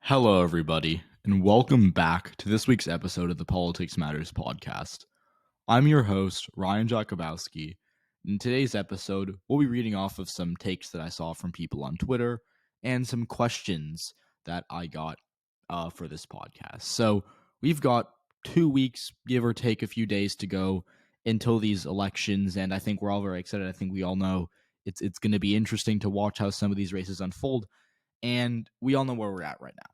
Hello, everybody, and welcome back to this week's episode of the Politics Matters podcast. I'm your host, Ryan Jakubowski. In today's episode, we'll be reading off of some takes that I saw from people on Twitter and some questions that I got for this podcast. So we've got 2 weeks, give or take a few days to go until these elections, and I think we're all very excited. I think we all know it's going to be interesting to watch how some of these races unfold, and we all know where we're at right now.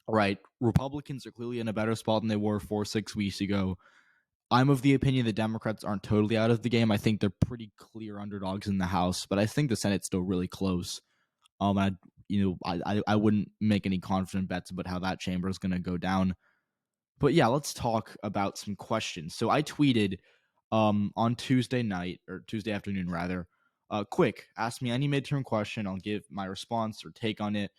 Right, Republicans are clearly in a better spot than they were 4-6 weeks ago. I'm of the opinion that Democrats aren't totally out of the game. I think they're pretty clear underdogs in the House, but I think the Senate's still really close. I wouldn't make any confident bets about how that chamber is going to go down. But yeah, let's talk about some questions. So I tweeted on Tuesday night, or Tuesday afternoon rather, quick, ask me any midterm question. I'll give my response or take on it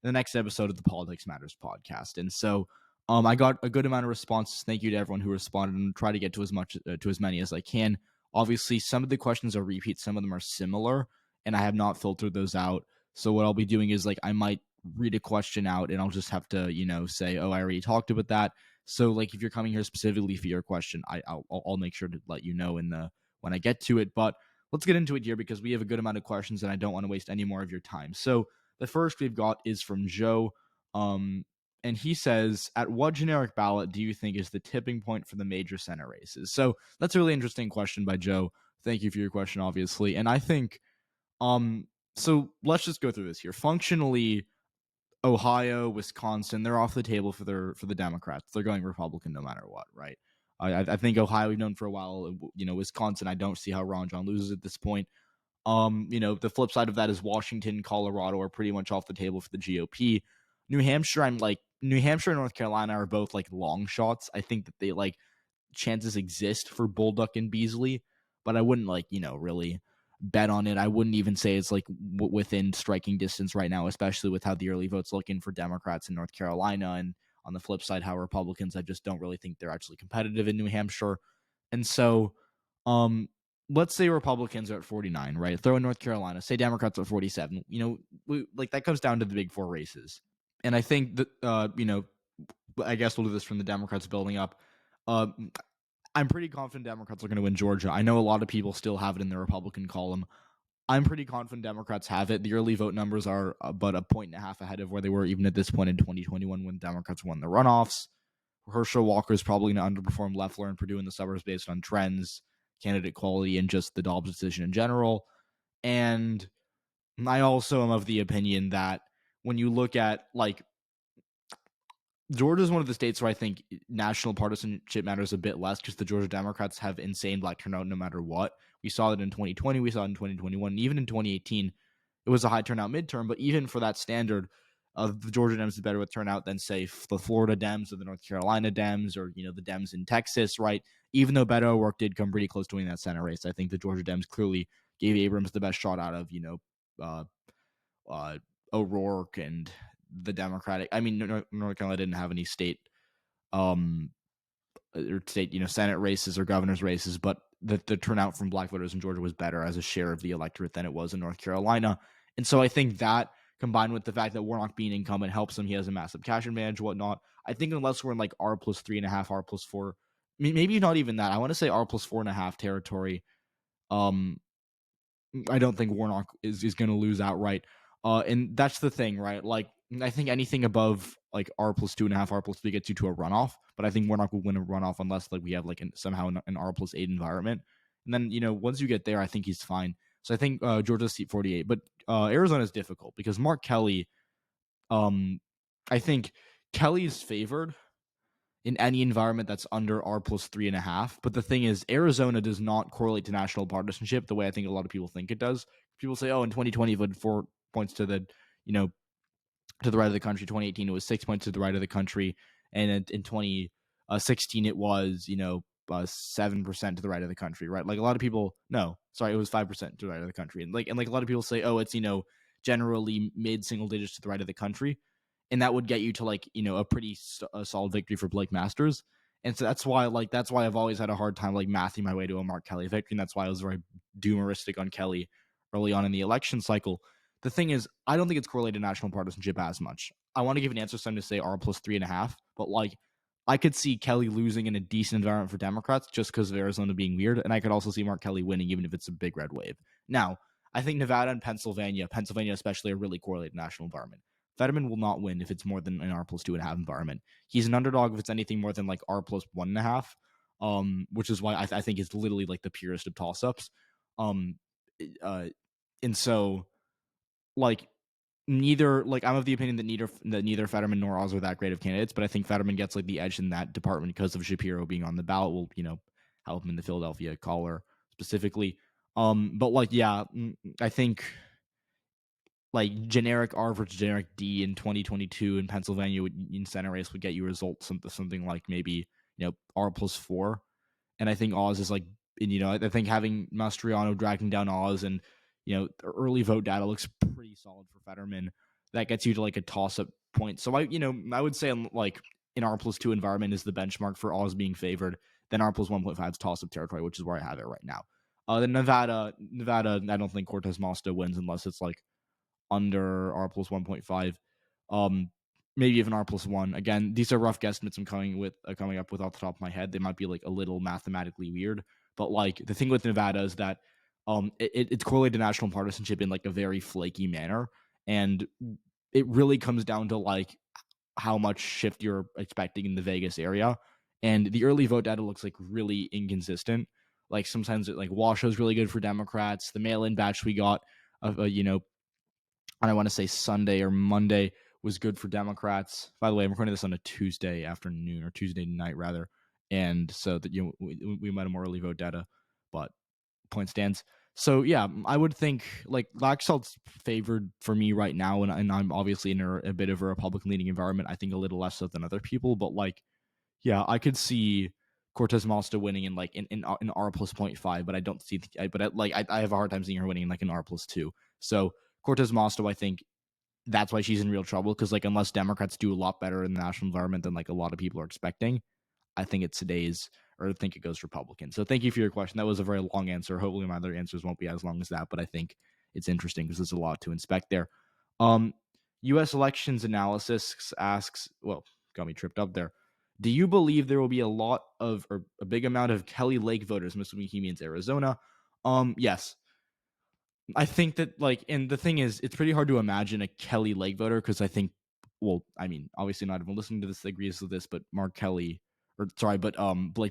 in the next episode of the Politics Matters podcast. And so I got a good amount of responses. Thank you to everyone who responded, and try to get to as many as I can. Obviously, some of the questions are repeats, some of them are similar, and I have not filtered those out. So what I'll be doing is I might read a question out, and I'll just have to say, oh, I already talked about that. So if you're coming here specifically for your question, I'll make sure to let you know when I get to it. But let's get into it here because we have a good amount of questions, and I don't want to waste any more of your time. So the first we've got is from Joe, and he says, at what generic ballot do you think is the tipping point for the major Senate races? So that's a really interesting question by Joe. Thank you for your question, obviously. And I think, so let's just go through this here. Functionally, Ohio, Wisconsin, they're off the table for the Democrats. They're going Republican no matter what, right? I think Ohio we've known for a while. Wisconsin, I don't see how Ron John loses at this point. The flip side of that is Washington, Colorado are pretty much off the table for the GOP. New Hampshire, New Hampshire and North Carolina are both long shots. I think that they chances exist for Bolduc and Beasley, but I wouldn't really bet on it. I wouldn't even say it's within striking distance right now, especially with how the early vote's looking for Democrats in North Carolina, and on the flip side, how Republicans, I just don't really think they're actually competitive in New Hampshire. And so, let's say Republicans are at 49, right? Throw in North Carolina. Say Democrats are at 47. That comes down to the big four races. And I think that, I guess we'll do this from the Democrats building up. I'm pretty confident Democrats are going to win Georgia. I know a lot of people still have it in the Republican column. I'm pretty confident Democrats have it. The early vote numbers are about 1.5 points ahead of where they were even at this point in 2021 when Democrats won the runoffs. Herschel Walker is probably going to underperform Loeffler and Perdue in the suburbs based on trends, candidate quality, and just the Dobbs decision in general. And I also am of the opinion that when you look at Georgia is one of the states where I think national partisanship matters a bit less because the Georgia Democrats have insane black turnout no matter what. We saw that in 2020, we saw it in 2021, and even in 2018, it was a high turnout midterm. But even for that standard, the Georgia Dems is better with turnout than, say, the Florida Dems or the North Carolina Dems or, the Dems in Texas, right? Even though Beto O'Rourke did come pretty close to winning that Senate race, I think the Georgia Dems clearly gave Abrams the best shot out of, O'Rourke and the Democratic. I mean, North Carolina didn't have any state, Senate races or governor's races, but the turnout from black voters in Georgia was better as a share of the electorate than it was in North Carolina. And so I think that, combined with the fact that Warnock being incumbent helps him, he has a massive cash advantage, whatnot. I think unless we're in R plus 3.5, R plus 4, maybe not even that. I want to say R plus 4.5 territory. I don't think Warnock is going to lose outright. And that's the thing, right? I think anything above R plus 2.5, R plus 3 gets you to a runoff, but I think Warnock will win a runoff unless we have somehow an R plus 8 environment. And then, once you get there, I think he's fine. So I think Georgia's seat 48, but Arizona is difficult because Mark Kelly, I think Kelly is favored in any environment that's under R plus 3.5. But the thing is, Arizona does not correlate to national partisanship the way I think a lot of people think it does. People say, oh, in 2020, it voted 4 points to the, to the right of the country. 2018, it was 6 points to the right of the country. And in 2016, it was, 7% to the right of the country, right? A lot of people, no, sorry, it was 5% to the right of the country. And a lot of people say, oh, it's, generally mid single digits to the right of the country. And that would get you to a pretty solid victory for Blake Masters. And so that's why I've always had a hard time mathing my way to a Mark Kelly victory. And that's why I was very doomeristic on Kelly early on in the election cycle. the thing is, I don't think it's correlated to national partisanship as much. I want to give an answer some to say R plus 3.5, but like I could see Kelly losing in a decent environment for Democrats just because of Arizona being weird, and I could also see Mark Kelly winning even if it's a big red wave. Now, I think Nevada and Pennsylvania especially, are really correlated national environment. Fetterman will not win if it's more than an R plus 2.5 environment. He's an underdog if it's anything more than like R plus 1.5, which is why I think it's literally like the purest of toss ups. And so like neither, like I'm of the opinion that neither Fetterman nor Oz are that great of candidates, but I think Fetterman gets like the edge in that department because of Shapiro being on the ballot will, help him in the Philadelphia caller specifically. But like, yeah, I think like generic R versus generic D in 2022 in Pennsylvania in Senate race would get you results something like maybe R plus 4, and I think Oz is like, and I think having Mastriano dragging down Oz and the early vote data looks pretty solid for Fetterman. That gets you to like a toss up point. So I would say like an R plus 2 environment is the benchmark for Oz being favored. Then R plus 1.5 is toss up territory, which is where I have it right now. Then Nevada, I don't think Cortez Masto wins unless it's like under R plus 1.5. Maybe even R plus 1. Again, these are rough guesstimates I'm coming up with off the top of my head. They might be like a little mathematically weird, but like the thing with Nevada is that it's correlated to national partisanship in like a very flaky manner, and it really comes down to like how much shift you're expecting in the Vegas area. And the early vote data looks like really inconsistent. Like sometimes it like Washoe's really good for Democrats. The mail-in batch we got, I want to say Sunday or Monday was good for Democrats. By the way, I'm recording this on a Tuesday afternoon or Tuesday night rather, and so that we might have more early vote data, but point stands. So yeah, I would think like Laxalt's favored for me right now, and I'm obviously in a bit of a Republican leaning environment. I think a little less so than other people, but like yeah, I could see Cortez Masto winning in like in R plus 0.5, but I don't see. I have a hard time seeing her winning in like an R plus 2. So Cortez Masto, I think that's why she's in real trouble because like unless Democrats do a lot better in the national environment than like a lot of people are expecting, I think it goes Republican. So thank you for your question. That was a very long answer. Hopefully my other answers won't be as long as that, but I think it's interesting because there's a lot to inspect there. U.S. elections analysis asks, well, got me tripped up there. Do you believe there will be a big amount of Kelly Lake voters, assuming he means Arizona? Yes. I think that like, and the thing is, it's pretty hard to imagine a Kelly Lake voter because I think, well, I mean, obviously not everyone listening to this agrees with this, but Blake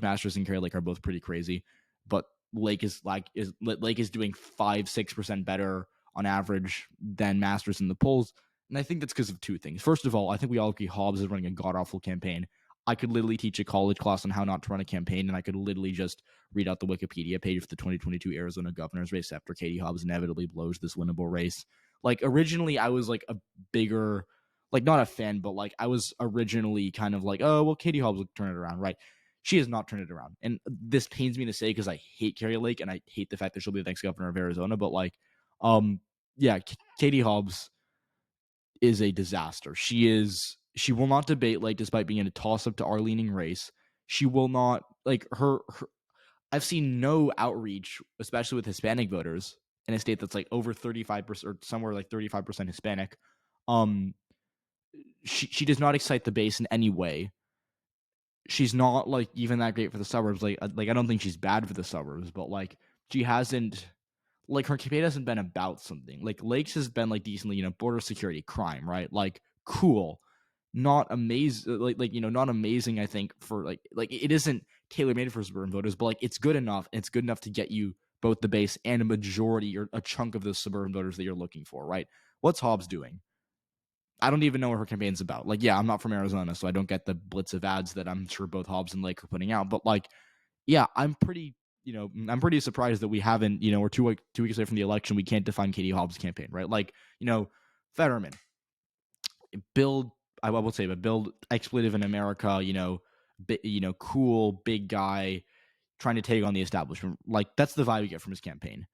Masters and Carrie Lake are both pretty crazy. But Lake is doing 5-6% better on average than Masters in the polls, and I think that's because of two things. First of all, I think we all agree Hobbs is running a god awful campaign. I could literally teach a college class on how not to run a campaign, and I could literally just read out the Wikipedia page for the 2022 Arizona governor's race after Katie Hobbs inevitably blows this winnable race. Like originally, I was like a bigger, like not a fan, but like I was originally kind of like, oh well, Katie Hobbs will turn it around, right? She has not turned it around, and this pains me to say because I hate Carrie Lake and I hate the fact that she'll be the next governor of Arizona. But like, yeah, Katie Hobbs is a disaster. She will not debate like despite being in a toss up to our leaning race. She will not like her I've seen no outreach, especially with Hispanic voters in a state that's like over 35% or somewhere like 35% Hispanic. She does not excite the base in any way. She's not like even that great for the suburbs. Like I don't think she's bad for the suburbs, but like she hasn't, like her campaign hasn't been about something. Like Lakes has been like decently, border security, crime, right? Like cool, not amazing, not amazing. I think for like it isn't tailor made for suburban voters, but like it's good enough. And it's good enough to get you both the base and a majority or a chunk of the suburban voters that you're looking for, right? What's Hobbs doing? I don't even know what her campaign's about. Like, yeah, I'm not from Arizona, so I don't get the blitz of ads that I'm sure both Hobbs and Lake are putting out. But like, yeah, I'm pretty surprised that we haven't, we're 2 weeks away from the election. We can't define Katie Hobbs' campaign, right? Like, Fetterman, I will say, but build expletive in America, cool, big guy trying to take on the establishment. Like, that's the vibe you get from his campaign.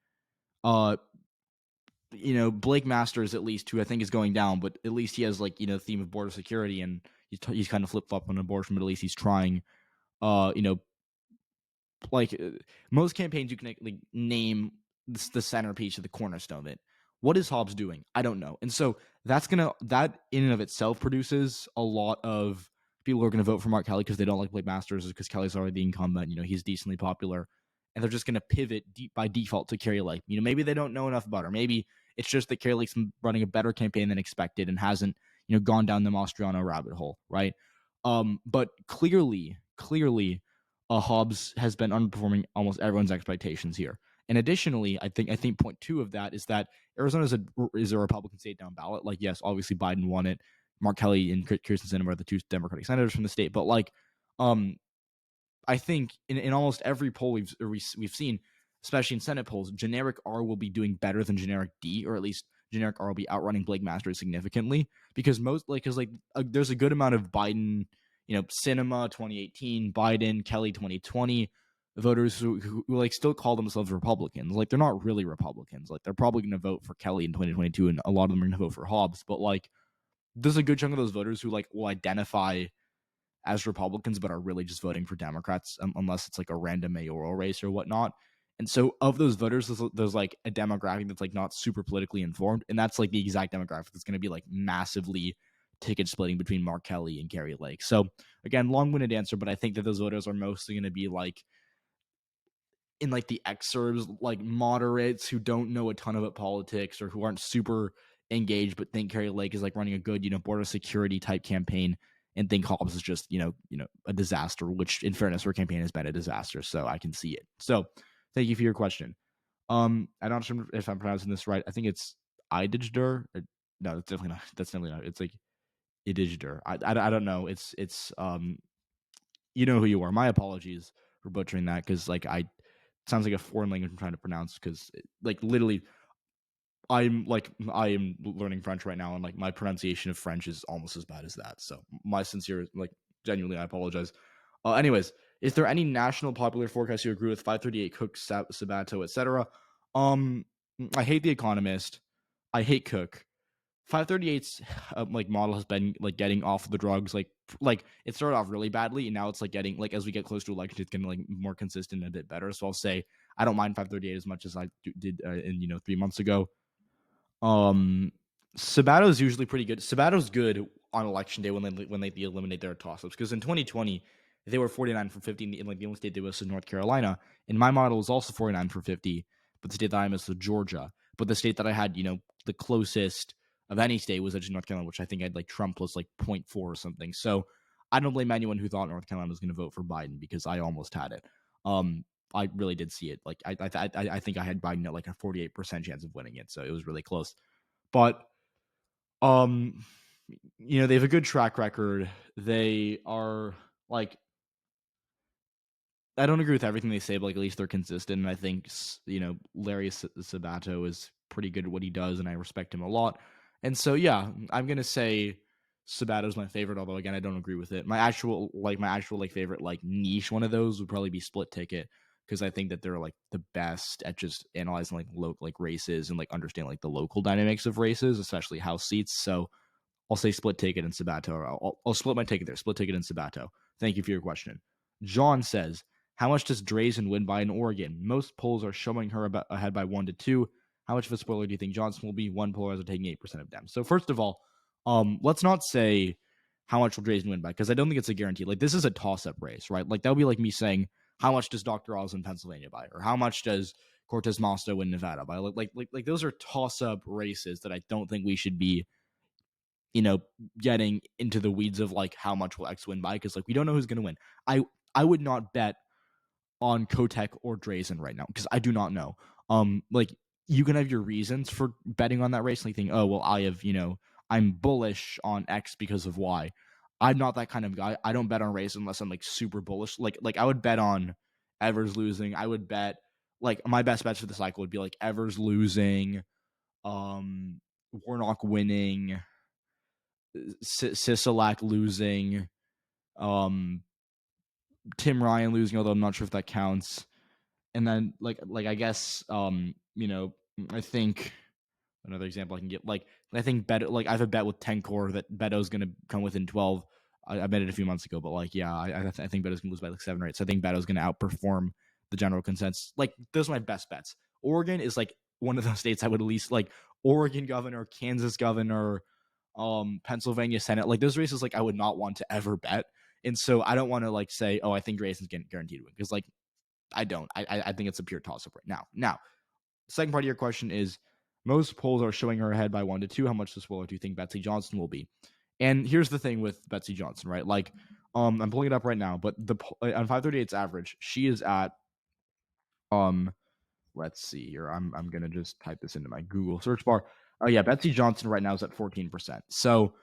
Blake Masters, at least, who I think is going down, but at least he has like, theme of border security, and he's kind of flip-flop on abortion, but at least he's trying, like most campaigns you can like name the centerpiece of the cornerstone of it. What is Hobbs doing? I don't know. And so that in and of itself produces a lot of people who are going to vote for Mark Kelly because they don't like Blake Masters, because Kelly's already the incumbent. He's decently popular, and they're just going to pivot by default to Kari Lake. Maybe they don't know enough about her. Maybe it's just that Kari Lake's running a better campaign than expected and hasn't gone down the Mastriano rabbit hole, right? But clearly, Hobbs has been underperforming almost everyone's expectations here. And additionally, I think point two of that is that Arizona is a Republican state down ballot. Like, yes, obviously Biden won it. Mark Kelly and Kirsten Sinema are the two Democratic senators from the state. But I think in almost every poll we've seen, especially in Senate polls, generic R will be doing better than generic D, or at least generic R will be outrunning Blake Masters significantly, because there's a good amount of Biden, Sinema 2018, Biden, Kelly 2020 voters who still call themselves Republicans. They're not really Republicans. They're probably going to vote for Kelly in 2022, and a lot of them are going to vote for Hobbs. But there's a good chunk of those voters who will identify as Republicans but are really just voting for Democrats, unless it's a random mayoral race or whatnot. And so of those voters, there's a demographic that's not super politically informed, and that's the exact demographic that's going to be massively ticket splitting between Mark Kelly and Kari Lake. So again, long-winded answer, but I think that those voters are mostly going to be in the exurbs, moderates who don't know a ton about politics or who aren't super engaged but think Kari Lake is running a good border security type campaign, and think Hobbs is just a disaster, which in fairness her campaign has been a disaster, so I can see it. So thank you for your question. I'm not sure if I'm pronouncing this right. I think it's Idijder. No, that's definitely not. It's Idijder. I don't know. It's you know who you are. My apologies for butchering that, because sounds like a foreign language I'm trying to pronounce, because literally I am learning French right now, and my pronunciation of French is almost as bad as that. So my sincere, genuinely, I apologize. Anyways, is there any national popular forecast you agree with? 538, Cook, Sabato, etc. I hate The Economist. I hate Cook. 538's model has been getting off the drugs. It started off really badly, and now it's getting as we get close to election, it's getting more consistent and a bit better. So I'll say I don't mind 538 as much as I did in 3 months ago. Sabato's usually pretty good. Sabato's good on election day when they eliminate their toss-ups, because in 2020 they were 49 for 50 in the only state they was in North Carolina, and my model was also 49 for 50, but the state that I missed was Georgia. But the state that I had the closest of any state was actually North Carolina, which I think I had Trump was 0.4 or something. So I don't blame anyone who thought North Carolina was going to vote for Biden, because I almost had it. I really did see it. I think I had Biden at a 48% chance of winning it, so it was really close. But they have a good track record. They are I don't agree with everything they say, but at least they're consistent. And I think Larry Sabato is pretty good at what he does, and I respect him a lot. And so yeah, I'm gonna say Sabato's my favorite, although again I don't agree with it. My actual favorite niche one of those would probably be Split Ticket, because I think that they're the best at just analyzing races and understand the local dynamics of races, especially House seats. So I'll say Split Ticket and Sabato. I'll split my ticket there. Split Ticket and Sabato. Thank you for your question. John says, how much does Drazen win by in Oregon? Most polls are showing her ahead by 1 to 2. How much of a spoiler do you think Johnson will be? One polarizer taking 8% of them. So first of all, let's not say how much will Drazen win by, because I don't think it's a guarantee. This is a toss-up race, right? That would be me saying, how much does Dr. Oz in Pennsylvania buy, or how much does Cortez Masto in Nevada buy? Those are toss-up races that I don't think we should be getting into the weeds of how much will X win by, because we don't know who's going to win. I would not bet on Kotek or Drazen right now, because I do not know. You can have your reasons for betting on that race, think, oh well, I'm bullish on X because of Y. I'm not that kind of guy. I don't bet on race unless I'm super bullish. I would bet on Evers losing. I would bet my best bets for the cycle would be Evers losing, Warnock winning, Sisolak losing, Tim Ryan losing, although I'm not sure if that counts. And then I guess I think another example I can get, I think Beto, I have a bet with Tencor that Beto's gonna come within 12. I bet it a few months ago, but yeah, I think Beto's gonna lose by 7 or 8. So I think Beto's gonna outperform the general consensus. Those are my best bets. Oregon is one of those states I would at least Oregon governor, Kansas governor, Pennsylvania Senate. Like those races, like I would not want to ever bet. And so I don't want to like say, oh, I think Grayson's guaranteed to win, because like I don't. I think it's a pure toss up right now. Now, the second part of your question is, most polls are showing her ahead by 1 to 2. How much spoiler do you think Betsy Johnson will be? And here's the thing with Betsy Johnson, right? Like, I'm pulling it up right now, but on 538's average, she is at let's see here. I'm gonna just type this into my Google search bar. Oh yeah, Betsy Johnson right now is at 14%. So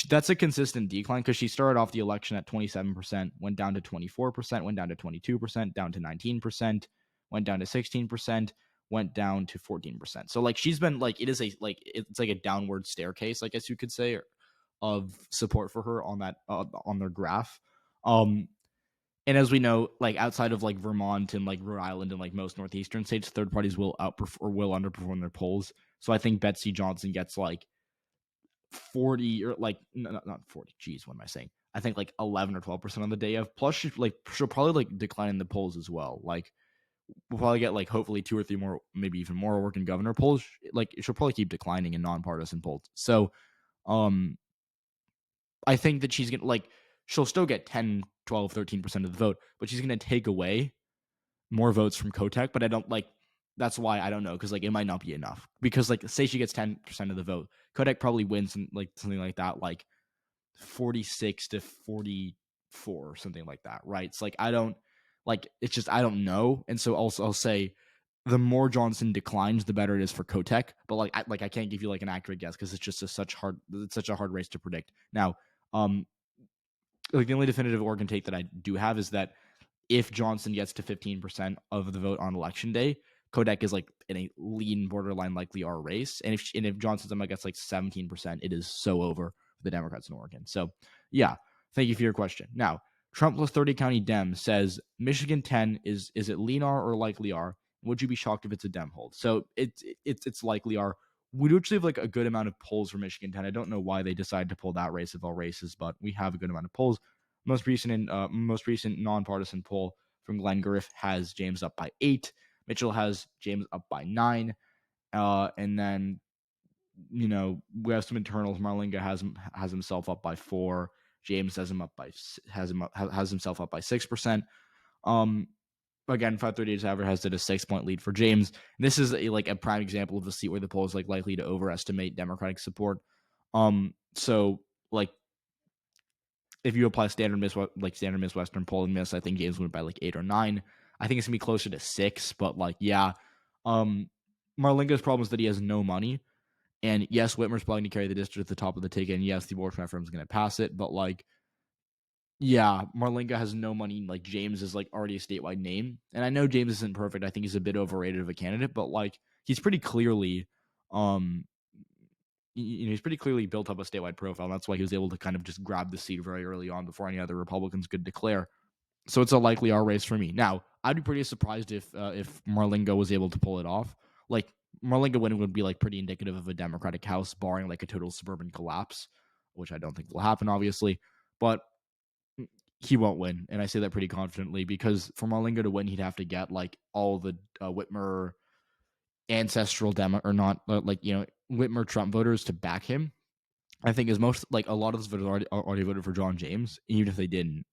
that's a consistent decline, because she started off the election at 27%, went down to 24%, went down to 22%, down to 19%, went down to 16%, went down to 14%. So like she's been like, it's like a downward staircase, I guess you could say, of support for her on that on their graph. And as we know, like outside of like Vermont and like Rhode Island and like most northeastern states, third parties will outperform or will underperform their polls. So I think Betsy Johnson gets like 40 or like not 40. Geez, what am I saying? I think like 11 or 12% on the day of. Plus, she'll probably like decline in the polls as well. Like we'll probably get like hopefully 2 or 3 more, maybe even more Oregon governor polls. Like she'll probably keep declining in nonpartisan polls. So I think that she's gonna like she'll still get 10, 12, 13% of the vote, but she's gonna take away more votes from Kotek. But I don't like that's why I don't know, because like it might not be enough. Because like say she gets 10% of the vote, Kotek probably wins like something like that, like 46 to 44 or something like that, right? It's like I don't like it's just I don't know. And so also I'll say the more Johnson declines, the better it is for Kotek. But like I can't give you like an accurate guess, because it's just such a hard race to predict. Now, like the only definitive Oregon take that I do have is that if Johnson gets to 15% of the vote on election day, Kotek is like in a lean, borderline likely R race. And if Johnson somehow gets like 17%, it is so over for the Democrats in Oregon. So yeah, thank you for your question. Now, Trump plus 30 county Dem says Michigan 10 is it lean R or likely R? Would you be shocked if it's a Dem hold? So it's likely R. We do actually have like a good amount of polls for Michigan 10. I don't know why they decided to pull that race of all races, but we have a good amount of polls. Most recent nonpartisan poll from Glenn Griff has James up by 8. Mitchell has James up by 9. And then, we have some internals. Marlinga has himself up by 4. James has himself up by 6%. Again, 538's average has it a 6-point lead for James. And this is a prime example of a seat where the poll is like likely to overestimate Democratic support. So like if you apply standard Miss Western polling miss, I think James went by like 8 or 9. I think it's gonna be closer to 6, but like yeah. Marlinga's problem is that he has no money. And yes, Whitmer's probably going to carry the district at the top of the ticket. And yes, the abortion referendum is going to pass it. But like, yeah, Marlinga has no money. Like James is like already a statewide name. And I know James isn't perfect. I think he's a bit overrated of a candidate, but like he's pretty clearly, he's pretty clearly built up a statewide profile. And that's why he was able to kind of just grab the seat very early on before any other Republicans could declare. So it's a likely R race for me. Now, I'd be pretty surprised if Marlinga was able to pull it off. Like Marlinga winning would be like pretty indicative of a Democratic House, barring like a total suburban collapse, which I don't think will happen, obviously. But he won't win, and I say that pretty confidently, because for Marlinga to win, he'd have to get like all the Whitmer ancestral Whitmer Trump voters to back him. I think is most like a lot of those voters already voted for John James. Even if they didn't,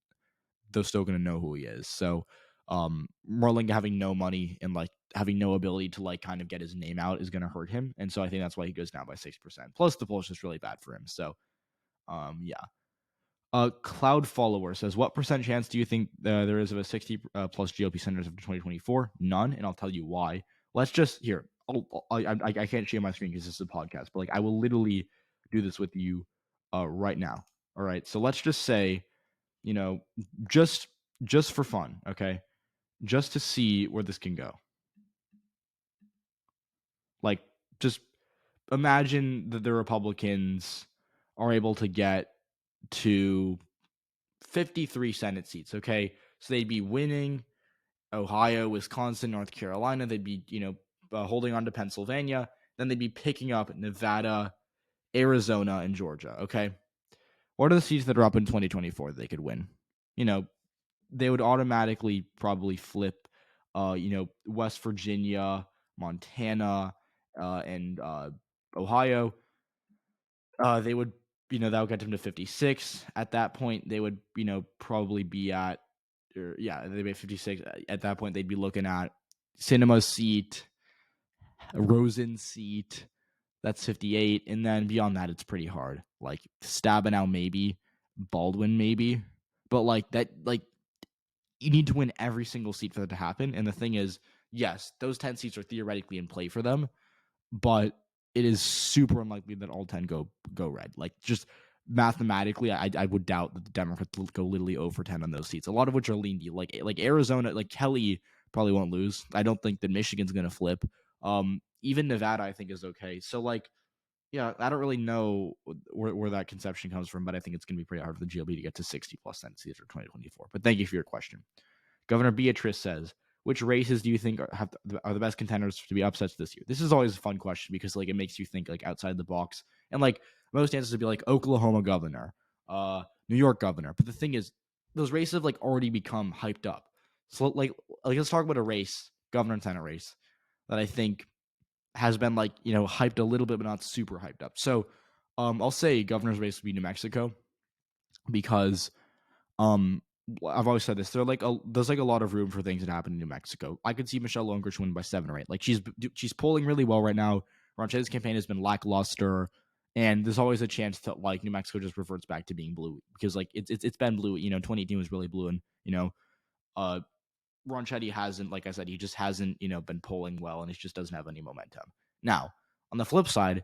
they're still going to know who he is. So Marlinga having no money and like having no ability to like kind of get his name out is going to hurt him. And so I think that's why he goes down by 6%. Plus the poll is just really bad for him. So yeah. Cloud Follower says, what percent chance do you think there is of a 60 plus GOP senators after 2024? None. And I'll tell you why. Let's just here. I can't share my screen because this is a podcast, but like I will literally do this with you right now. All right. So let's just say, just for fun, okay? Just to see where this can go. Like, just imagine that the Republicans are able to get to 53 Senate seats, okay? So they'd be winning Ohio, Wisconsin, North Carolina. They'd be, holding on to Pennsylvania. Then they'd be picking up Nevada, Arizona, and Georgia, okay? What are the seats that are up in 2024 that they could win? They would automatically probably flip, West Virginia, Montana, and Ohio, they would, that would get them to 56. At that point, they would, probably be at, they'd be at 56. At that point, they'd be looking at Sinema's seat, Rosen seat. That's 58. And then beyond that, it's pretty hard. Like Stabenow, maybe. Baldwin, maybe. But you need to win every single seat for that to happen. And the thing is, yes, those 10 seats are theoretically in play for them, but it is super unlikely that all 10 go red. Like, just mathematically, I would doubt that the Democrats will go literally over 10 on those seats, a lot of which are lean D. Like Arizona, like Kelly probably won't lose. I don't think that Michigan's going to flip. Even Nevada, I think, is okay. So, yeah, I don't really know where that conception comes from, but I think it's going to be pretty hard for the GOP to get to 60 plus Senate seats for 2024. But thank you for your question. Governor Beatrice says, which races do you think are the best contenders to be upsets this year? This is always a fun question because it makes you think outside the box. And most answers would be Oklahoma governor, New York governor. But the thing is, those races have already become hyped up. So let's talk about a race, governor and Senate race, that I think has been hyped a little bit, but not super hyped up. So I'll say governor's race would be New Mexico because I've always said this. There's a lot of room for things that happen in New Mexico. I could see Michelle Longish win by 7 or 8. She's polling really well right now. Ron DeSantis' campaign has been lackluster, and there's always a chance that New Mexico just reverts back to being blue because it's been blue. 2018 was really blue, and Ron Chetty hasn't, like I said, he just hasn't been polling well, and it just doesn't have any momentum. Now, on the flip side,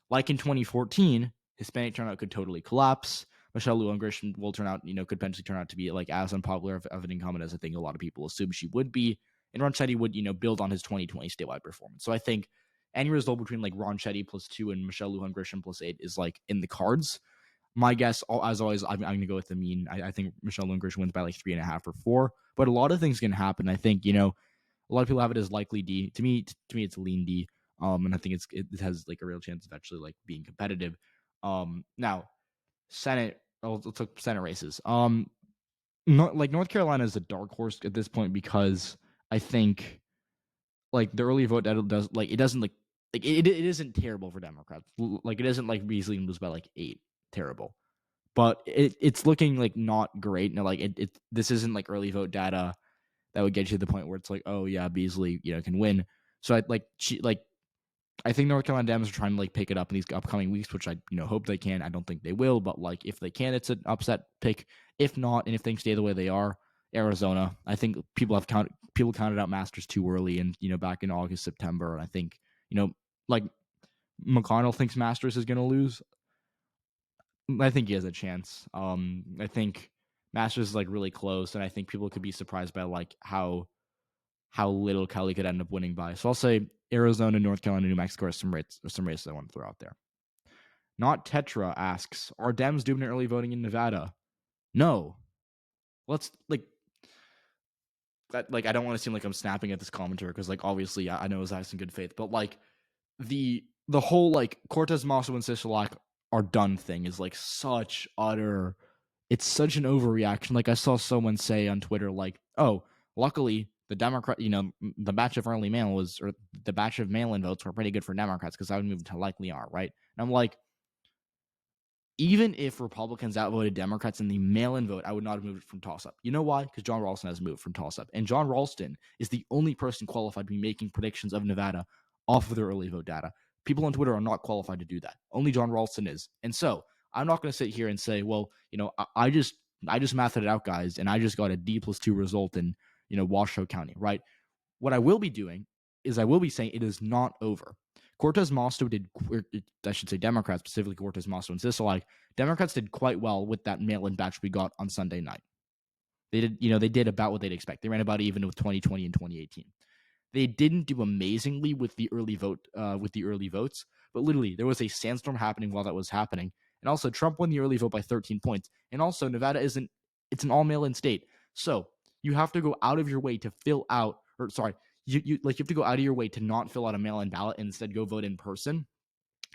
like in 2014, Hispanic turnout could totally collapse. Michelle Longish will turn out, could potentially turn out to be as unpopular of an incumbent as I think a lot of people assume she would be. And Ron Chetty would, build on his 2020 statewide performance. So I think any result between Ron Chetty +2 and Michelle Longish +8 is in the cards. My guess, as always, I'm going to go with the mean. I think Michelle Longish wins by 3.5 or 4. But a lot of things can happen. I think, a lot of people have it as likely D. To me, it's lean D. And I think it has a real chance of actually being competitive. Now, Senate. Let's look Senate races. North Carolina is a dark horse at this point because I think the early vote does it doesn't it isn't terrible for Democrats. It isn't Beasley lose by 8. Terrible, but it's looking not great. Now this isn't early vote data that would get you to the point where it's oh yeah, Beasley can win. So I think North Carolina Dems are trying to pick it up in these upcoming weeks, which I hope they can. I don't think they will, but if they can, it's an upset pick. If not, and if things stay the way they are, Arizona. I think people counted out Masters too early, and back in August, September. And I think McConnell thinks Masters is going to lose. I think he has a chance. I think Masters is really close, and I think people could be surprised by how little Kelly could end up winning by. So I'll say Arizona, North Carolina, New Mexico are some races I want to throw out there. Not Tetra asks, are Dems doing early voting in Nevada? No. Let's I don't want to seem like I'm snapping at this commenter because obviously I know it's acting in good faith, but the whole Cortez, Masto, and Sisolak are done thing is such utter. It's such an overreaction. I saw someone say on Twitter oh, luckily the Democrat, the batch of early mail or the batch of mail-in votes were pretty good for Democrats because I would move to likely are, right? And I'm even if Republicans outvoted Democrats in the mail-in vote, I would not have moved from toss-up. You know why? Because John Ralston has moved from toss-up. And John Ralston is the only person qualified to be making predictions of Nevada off of their early vote data. People on Twitter are not qualified to do that. Only John Ralston is. And so I'm not going to sit here and say, well, I just mathed it out, guys, and I just got a D+2 result in, Washoe County, right? What I will be doing is I will be saying it is not over. Cortez Masto Democrats, specifically Cortez Masto and Sisolak, Democrats did quite well with that mail-in batch we got on Sunday night. They did about what they'd expect. They ran about even with 2020 and 2018. They didn't do amazingly with the early votes, but literally there was a sandstorm happening while that was happening. And also Trump won the early vote by 13 points. And also Nevada it's an all mail-in state. So you have to go out of your way to fill out, you have to go out of your way to not fill out a mail-in ballot and instead go vote in person.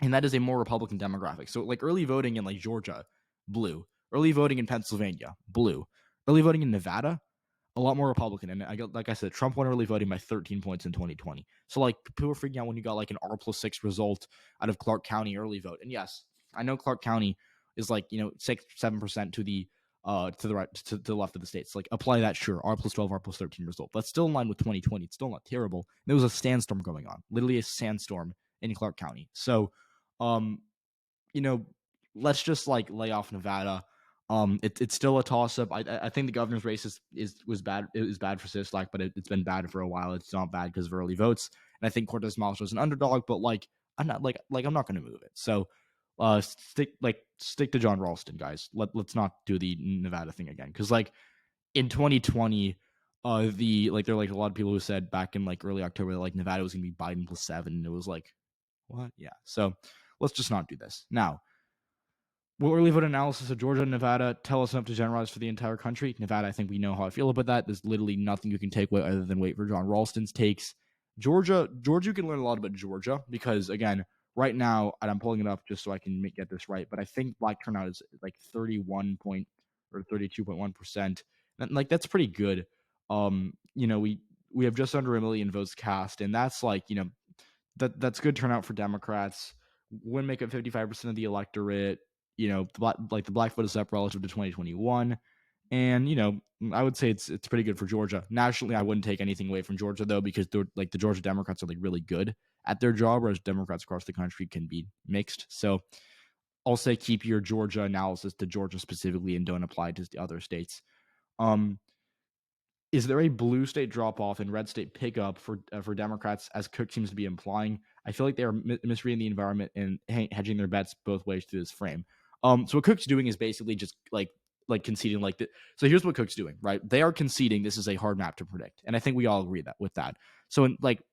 And that is a more Republican demographic. So early voting in Georgia, blue. Early voting in Pennsylvania, blue. Early voting in Nevada, a lot more Republican. And like I said, Trump won early voting by 13 points in 2020. So like people were freaking out when you got like an R+6 result out of Clark County early vote. And yes, I know Clark County is like 6-7% to the right to the left of the states. Like apply that, sure, R+12, R+13 result. That's still in line with 2020. It's still not terrible. And there was a sandstorm going on, literally a sandstorm in Clark County. So, let's just like lay off Nevada. It's still a toss up. I think the governor's race was bad. It was bad for Sisolak, but it's been bad for a while. It's not bad because of early votes. And I think Cortez Masto is an underdog, but like I'm not I'm not going to move it. So stick to John Ralston, guys. Let's not do the Nevada thing again, because like in 2020, there are like a lot of people who said back in like early October that like Nevada was going to be Biden +7, and it was like what? Yeah. So let's just not do this now. Will early vote analysis of Georgia and Nevada tell us enough to generalize for the entire country? Nevada, I think we know how I feel about that. There's literally nothing you can take away other than wait for John Ralston's takes. Georgia, you can learn a lot about Georgia because, again, right now, and I'm pulling it up just so I can get this right, but I think black turnout is like 32.1%. And like that's pretty good. We have just under 1 million votes cast, and that's like that's good turnout for Democrats. Wouldn't make up 55% of the electorate. The black vote is up relative to 2021. And, I would say it's pretty good for Georgia. Nationally, I wouldn't take anything away from Georgia, though, because the Georgia Democrats are like really good at their job, whereas Democrats across the country can be mixed. So I'll say keep your Georgia analysis to Georgia specifically and don't apply it to the other states. Is there a blue state drop off and red state pickup for Democrats, as Cook seems to be implying? I feel like they are misreading the environment and hedging their bets both ways through this frame. So what Cook's doing is basically just like conceding so here's what Cook's doing, right? They are conceding this is a hard map to predict, and I think we all agree with that. So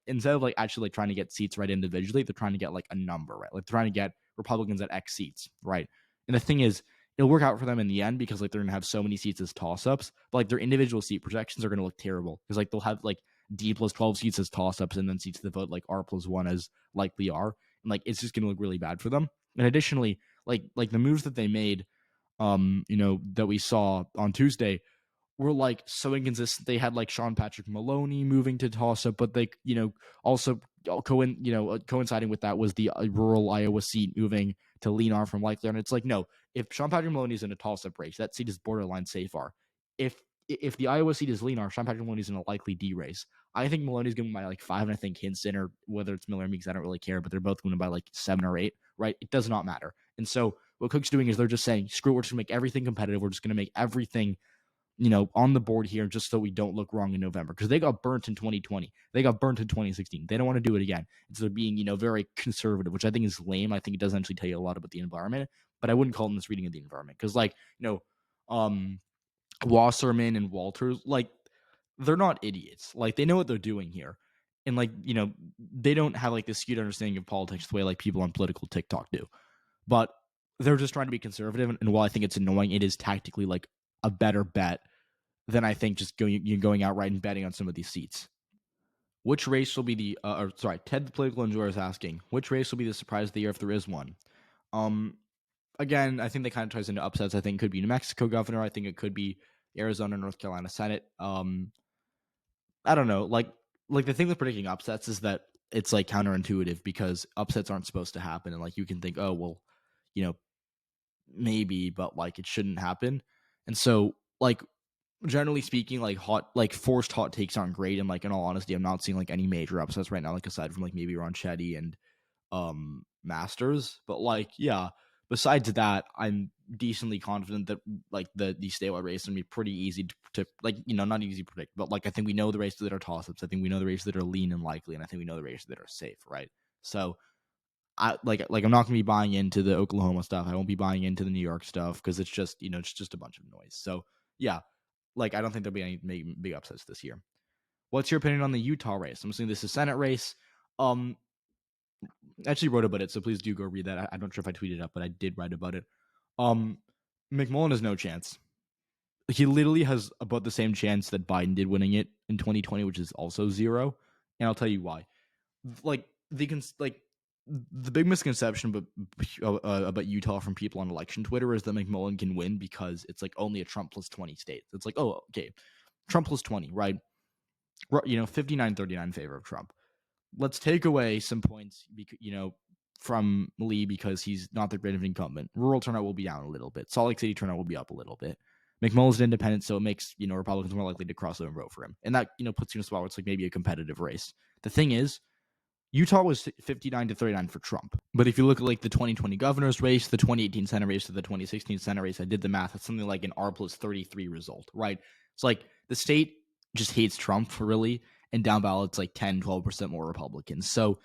instead of actually trying to get seats right individually, they're trying to get like a number, right? Like they're trying to get Republicans at X seats, right? And the thing is, it'll work out for them in the end because like they're gonna have so many seats as toss-ups, but like their individual seat projections are gonna look terrible because like they'll have like D+12 seats as toss-ups and then seats to the vote like R+1 as likely are, and like it's just gonna look really bad for them. And additionally, like the moves that they made, that we saw on Tuesday were like so inconsistent. They had like Sean Patrick Maloney moving to toss up, but they, also coinciding with that was the rural Iowa seat moving to lean on from likely. And it's like, no, if Sean Patrick Maloney is in a toss up race, that seat is borderline safer. If the Iowa seat is lean on, Sean Patrick Maloney is in a likely D race. I think Maloney's going to buy like 5, and I think Hinson, or whether it's Miller or Meeks, I don't really care, but they're both going to buy like 7 or 8, right? It does not matter. And so what Cook's doing is they're just saying, screw it, we're just going to make everything competitive. We're just going to make everything on the board here just so we don't look wrong in November, because they got burnt in 2020. They got burnt in 2016. They don't want to do it again. So they're being, very conservative, which I think is lame. I think it doesn't actually tell you a lot about the environment, but I wouldn't call them this reading of the environment because, Wasserman and Walters, like, they're not idiots. Like, they know what they're doing here. And, they don't have, like, this skewed understanding of politics the way, like, people on political TikTok do. But they're just trying to be conservative. And while I think it's annoying, it is tactically, like, a better bet than I think just going outright and betting on some of these seats. Which race will be Ted the Political Enjoyer is asking, which race will be the surprise of the year if there is one? Again, I think that kind of ties into upsets. I think it could be New Mexico governor. I think it could be Arizona, North Carolina Senate. I don't know. Like the thing with predicting upsets is that it's like counterintuitive because upsets aren't supposed to happen. And like you can think, oh, well, maybe, but like it shouldn't happen. And so like generally speaking, like forced hot takes aren't great. And like in all honesty, I'm not seeing like any major upsets right now, like aside from like maybe Ronchetti and Masters. But like, yeah, besides that, I'm decently confident that like the statewide race is gonna be pretty easy to like, not easy to predict, but like I think we know the races that are toss-ups. I think we know the races that are lean and likely, and I think we know the races that are safe, right? So I'm not gonna be buying into the Oklahoma stuff. I won't be buying into the New York stuff because it's just it's just a bunch of noise. So yeah, like I don't think there'll be any big upsets this year. What's your opinion on the Utah race? I'm assuming this is a Senate race. I actually wrote about it, so please do go read that. I'm not sure if I tweeted it up, but I did write about it. McMullen has no chance. He literally has about the same chance that Biden did winning it in 2020, which is also 0. And I'll tell you why. Like the big misconception about Utah from people on election Twitter is that McMullen can win because it's like only a Trump +20 state. It's like, oh, okay. Trump plus 20, right? 59-39 in favor of Trump. Let's take away some points, from Lee because he's not the great of an incumbent. Rural turnout will be down a little bit. Salt Lake City turnout will be up a little bit. McMullen's an independent, so it makes, Republicans more likely to cross over and vote for him. And that, puts you in a spot where it's like maybe a competitive race. The thing is, Utah was 59-39 for Trump. But if you look at like the 2020 governor's race, the 2018 Senate race, to the 2016 Senate race, I did the math. It's something like an R plus 33 result, right? It's like the state just hates Trump really, and down ballot it's like 10-12% more Republicans. So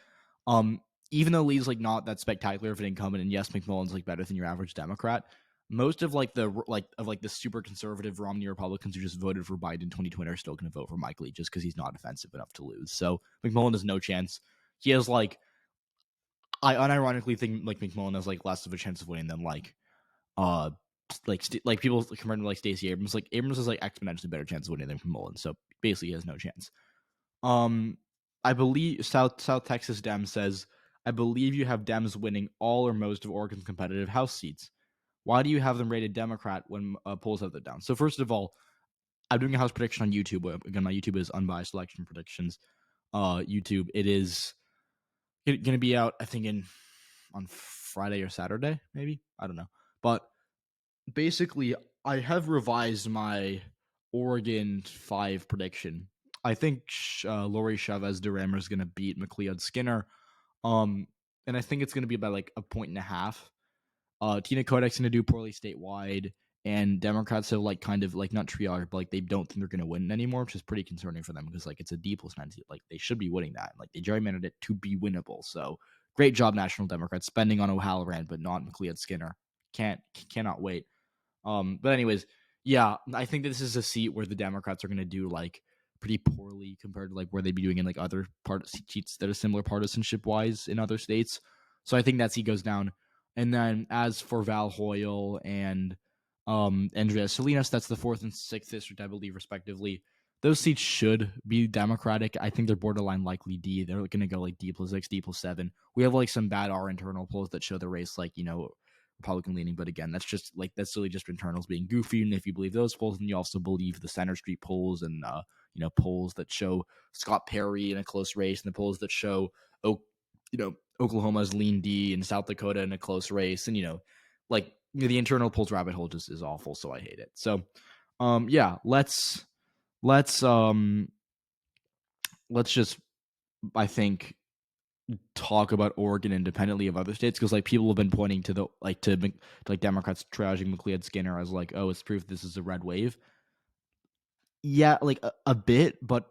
even though Lee's like not that spectacular of an incumbent, and yes, McMullen's like better than your average Democrat, most of the super conservative Romney Republicans who just voted for Biden in 2020 are still going to vote for Mike Lee just because he's not offensive enough to lose. So McMullen has no chance. He has I unironically think like McMullen has like less of a chance of winning than people compared to like Stacey Abrams. Like Abrams has like exponentially better chance of winning than McMullen. So basically, he has no chance. I believe South Texas Dem says, I believe you have Dems winning all or most of Oregon's competitive House seats. Why do you have them rated Democrat when polls have that down? So first of all, I'm doing a House prediction on YouTube. Again, my YouTube is unbiased election predictions. YouTube. It is going to be out, I think, on Friday or Saturday, maybe. I don't know. But basically, I have revised my Oregon 5 prediction. I think Lori Chavez DeRamer is going to beat McLeod Skinner. And I think it's going to be by like 1.5 points. Tina Kodak's going to do poorly statewide. And Democrats have like kind of like not triage, but like they don't think they're going to win anymore, which is pretty concerning for them because like it's a D plus 9 seat. Like they should be winning that. Like they gerrymandered it to be winnable. So great job, National Democrats, spending on O'Halloran, but not McLeod Skinner. Cannot wait. But anyways, yeah, I think this is a seat where the Democrats are going to do like pretty poorly compared to like where they'd be doing in like other seats that are similar partisanship wise in other states. So I think that seat goes down. And then as for Val Hoyle and Andrea Salinas, that's the 4th and 6th district, I believe, respectively. Those seats should be Democratic. I think they're borderline likely D. They're going to go like D plus 6, D plus 7. We have like some bad R internal polls that show the race like, Republican leaning. But again, that's really just internals being goofy. And if you believe those polls, then you also believe the Center Street polls and, polls that show Scott Perry in a close race and the polls that show, Oklahoma's lean D and South Dakota in a close race. And, the internal polls rabbit hole just is awful. So I hate it. So, yeah, let's just, I think, talk about Oregon independently of other states because like people have been pointing to Democrats triaging McLeod Skinner as like, oh, it's proof this is a red wave. Yeah, like a bit, but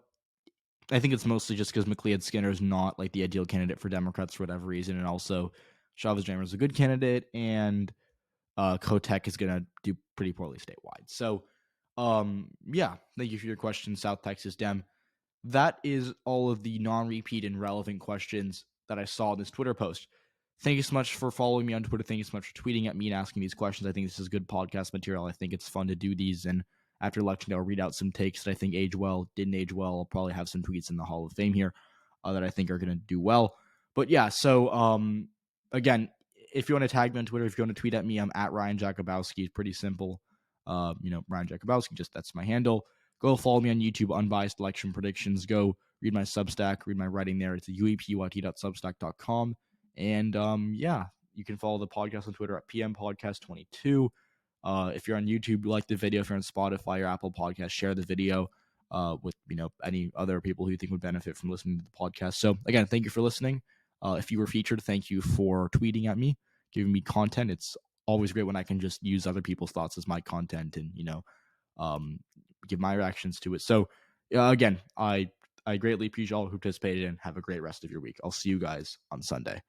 I think it's mostly just because McLeod Skinner is not like the ideal candidate for Democrats for whatever reason, and also Chavez DeRamer is a good candidate, and Kotek is going to do pretty poorly statewide. So, yeah, thank you for your question, South Texas Dem. That is all of the non-repeat and relevant questions that I saw in this Twitter post. Thank you so much for following me on Twitter. Thank you so much for tweeting at me and asking these questions. I think this is good podcast material. I think it's fun to do these. And after election day, I'll read out some takes that I think age well, didn't age well. I'll probably have some tweets in the Hall of Fame here that I think are going to do well. But yeah, so again, if you want to tag me on Twitter, if you want to tweet at me, I'm at Ryan Jakubowski. It's pretty simple. Ryan Jakubowski, just that's my handle. Go follow me on YouTube, Unbiased Election Predictions. Go read my Substack, read my writing there. It's uepyt.substack.com. And yeah, you can follow the podcast on Twitter at PMPodcast22. If you're on YouTube, like the video. If you're on Spotify or Apple Podcast, share the video with any other people who you think would benefit from listening to the podcast. So again, thank you for listening. If you were featured, thank you for tweeting at me, giving me content. It's always great when I can just use other people's thoughts as my content and give my reactions to it. So again, I greatly appreciate all who participated and have a great rest of your week. I'll see you guys on Sunday.